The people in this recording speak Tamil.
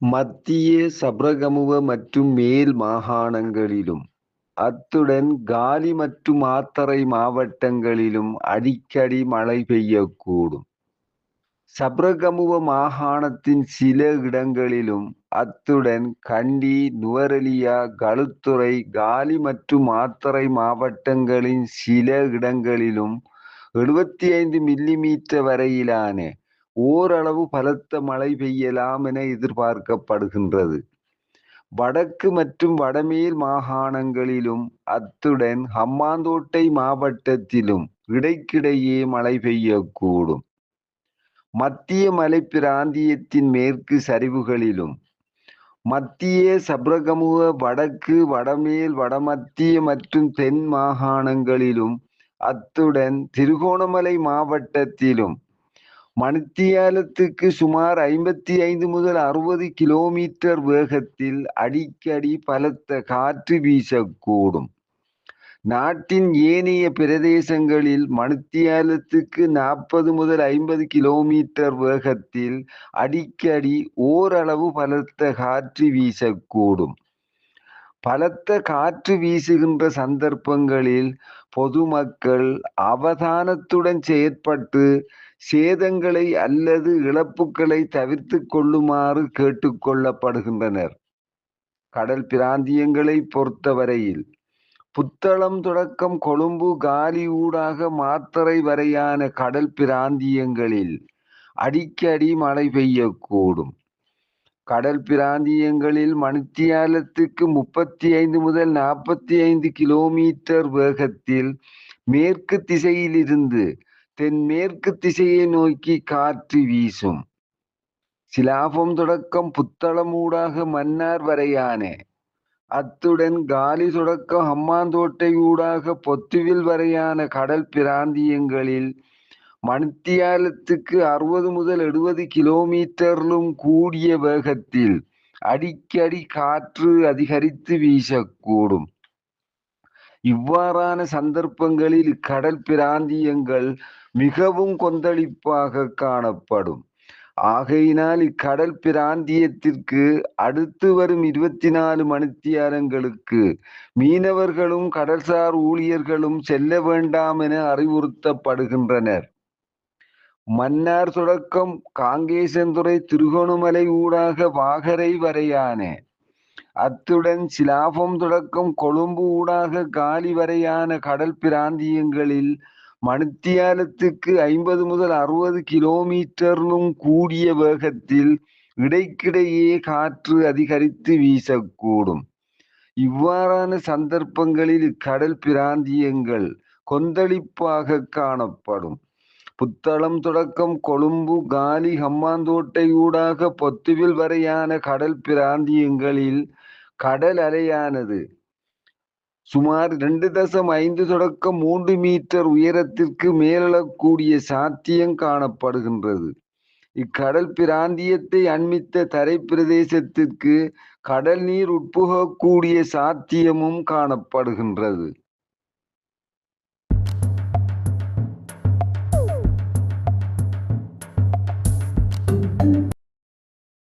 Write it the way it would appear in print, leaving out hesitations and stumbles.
மத்திய சப்ரகமுவ மற்றும் மேல் மாகாணங்களிலும், அத்துடன் காலி மற்றும் மாத்தறை மாவட்டங்களிலும் அடிக்கடி மழை பெய்யக்கூடும். சப்ரகமுவ மாகாணத்தின் சில இடங்களிலும், அத்துடன் கண்டி, நுவரெலியா, களுத்துறை, காலி மற்றும் மாத்தறை மாவட்டங்களின் சில இடங்களிலும் 75 மில்லிமீட்டர் வரையிலான ஓரளவு பலத்த மழை பெய்யலாம் என எதிர்பார்க்கப்படுகின்றது. வடக்கு மற்றும் வடமேல் மாகாணங்களிலும், அத்துடன் ஹம்பாந்தோட்டை மாவட்டத்திலும் இடைக்கிடையே மழை பெய்யக்கூடும். மத்திய மலை பிராந்தியத்தின் மேற்கு சரிவுகளிலும், மத்திய சப்ரகமுவ, வடக்கு, வடமேல், வடமத்திய மற்றும் தென் மாகாணங்களிலும், அத்துடன் திருகோணமலை மாவட்டத்திலும் மணித்தியாலத்துக்கு சுமார் 55 முதல் 60 கிலோமீட்டர் வேகத்தில் அடிக்கடி பலத்த காற்று வீசக்கூடும். நாட்டின் ஏனைய பிரதேசங்களில் மணித்தியாலத்துக்கு 40 முதல் 50 கிலோமீட்டர் வேகத்தில் அடிக்கடி ஓரளவு பலத்த காற்று வீசக்கூடும். பலத்த காற்று வீசுகின்ற சந்தர்ப்பங்களில் பொதுமக்கள் அவதானத்துடன் செயற்பட்டு சேதங்களை அல்லது இழப்புகளை தவிர்த்து கொள்ளுமாறு கேட்டுக்கொள்ளப்படுகின்றனர். கடல் பிராந்தியங்களை பொறுத்தவரையில் புத்தளம் தொடக்கம் கொழும்பு, காலி ஊடாக மாத்தறை வரையான கடல் பிராந்தியங்களில் அடிக்கடி மழை பெய்யக்கூடும். கடல் பிராந்தியங்களில் மணித்தியாலத்துக்கு 35 முதல் 45 கிலோமீட்டர் வேகத்தில் மேற்கு திசையிலிருந்து தென்மேற்கு திசையை நோக்கி காற்று வீசும். சிலாபம் தொடக்கம் புத்தளம் ஊடாக மன்னார் வரையான, அத்துடன் காலி தொடக்கம் ஹம்பாந்தோட்டை ஊடாக பொத்துவில் வரையான கடல் பிராந்தியங்களில் மணித்தியாலத்துக்கு 60 முதல் 70 கிலோமீட்டரிலும் கூடிய வேகத்தில் அடிக்கடி காற்று அதிகரித்து வீசக்கூடும். இவ்வாறான சந்தர்ப்பங்களில் இக்கடல் பிராந்தியங்கள் மிகவும் கொந்தளிப்பாக காணப்படும். ஆகையினால் இக்கடல் பிராந்தியத்திற்கு அடுத்து வரும் 24 மணித்தியாலங்களுக்கு மீனவர்களும் கடல்சார் ஊழியர்களும் செல்ல வேண்டாம் என அறிவுறுத்தப்படுகின்றனர். மன்னார் தொடக்கம் காங்கேசன்துறை, திருகோணமலை ஊடாக வாகரை வரையான, அத்துடன் சிலாபம் தொடக்கம் கொழும்பு ஊடாக காலி வரையான கடல் பிராந்தியங்களில் மணித்தியாலத்துக்கு 50 முதல் 60 கிலோமீட்டரிலும் கூடிய வேகத்தில் இடைக்கிடையே காற்று அதிகரித்து வீசக்கூடும். இவ்வாறான சந்தர்ப்பங்களில் இக்கடல் பிராந்தியங்கள் கொந்தளிப்பாக காணப்படும். புத்தளம் தொடக்கம் கொழும்பு, காலி, ஹம்பாந்தோட்டை ஊடாக பொத்துவில் வரையான கடல் பிராந்தியங்களில் கடல் அலையானது சுமார் 2.5 தொடக்கம் 3 மீட்டர் உயரத்திற்கு மேலெழக்கூடிய சாத்தியம் காணப்படுகின்றது. இக்கடல் பிராந்தியத்தை அண்மித்த தரை பிரதேசத்திற்கு கடல் நீர் உட்புகக்கூடிய சாத்தியமும் காணப்படுகின்றது.